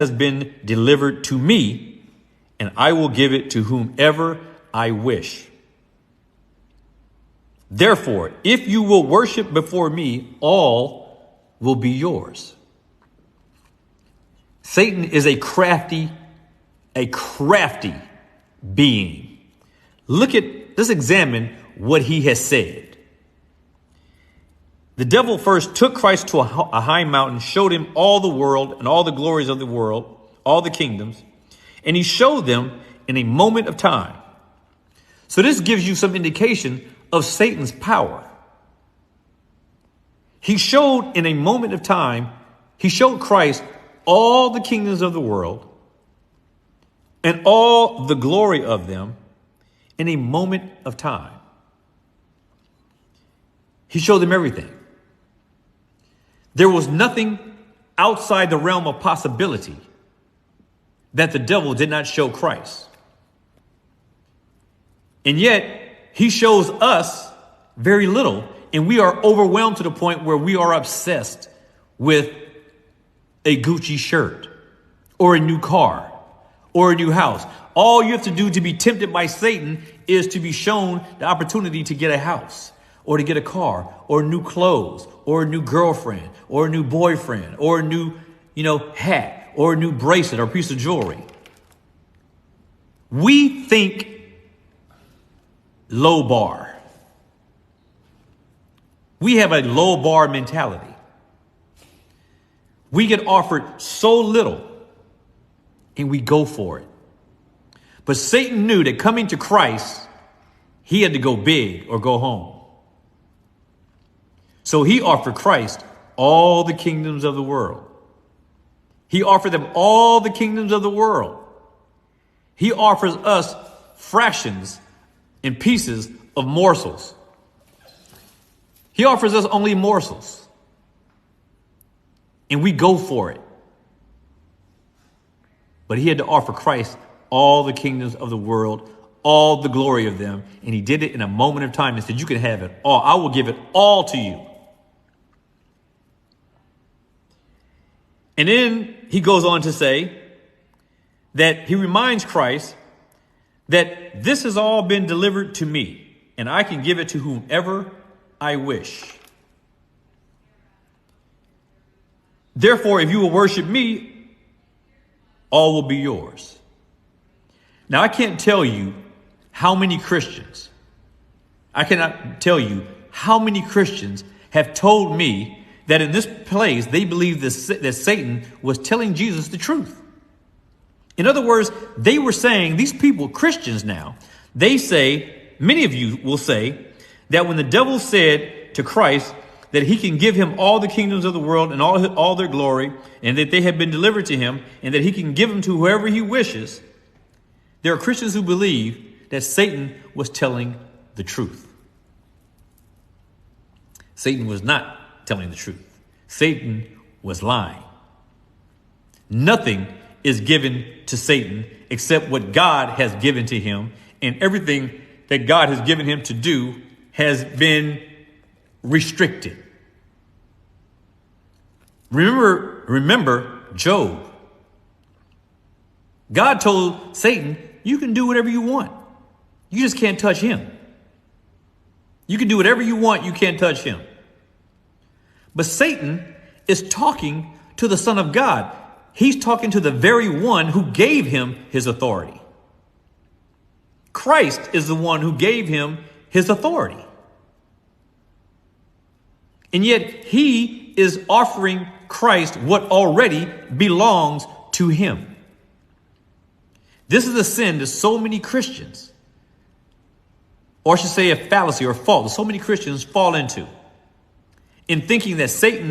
has been delivered to me, and I will give it to whomever I wish. Therefore, if you will worship before me, all will be yours. Satan is a crafty being. Let's examine what he has said. The devil first took Christ to a high mountain, showed him all the world and all the glories of the world, all the kingdoms, and he showed them in a moment of time. So this gives you some indication of Satan's power. He showed in a moment of time, he showed Christ all the kingdoms of the world and all the glory of them in a moment of time. He showed them everything. There was nothing outside the realm of possibility that the devil did not show Christ. And yet he shows us very little, and we are overwhelmed to the point where we are obsessed with a Gucci shirt or a new car or a new house. All you have to do to be tempted by Satan is to be shown the opportunity to get a house or to get a car or new clothes or a new girlfriend or a new boyfriend or a new, hat or a new bracelet or piece of jewelry. We think low bar. We have a low bar mentality. We get offered so little and we go for it. But Satan knew that coming to Christ, he had to go big or go home. So he offered Christ all the kingdoms of the world. He offered them all the kingdoms of the world. He offers us fractions and pieces of morsels. He offers us only morsels. And we go for it. But he had to offer Christ all the kingdoms of the world, all the glory of them. And he did it in a moment of time and said, you can have it all. I will give it all to you. And then he goes on to say that he reminds Christ that this has all been delivered to me, and I can give it to whomever I wish. Therefore, if you will worship me, all will be yours. Now, I can't tell you how many Christians, I cannot tell you how many Christians have told me that in this place, they believe that Satan was telling Jesus the truth. In other words, they were saying, these people, Christians now, they say, many of you will say that when the devil said to Christ that he can give him all the kingdoms of the world and all their glory, and that they have been delivered to him, and that he can give them to whoever he wishes, there are Christians who believe that Satan was telling the truth. Satan was not telling the truth. Satan was lying. Nothing is given to Satan except what God has given to him, and everything that God has given him to do has been restricted. Remember Job. God told Satan, you can do whatever you want. You just can't touch him. You can do whatever you want. You can't touch him. But Satan is talking to the Son of God. He's talking to the very one who gave him his authority. Christ is the one who gave him his authority. And yet he is offering Christ what already belongs to him. This is a sin that so many Christians, or I should say a fallacy or fault, that so many Christians fall into, in thinking that Satan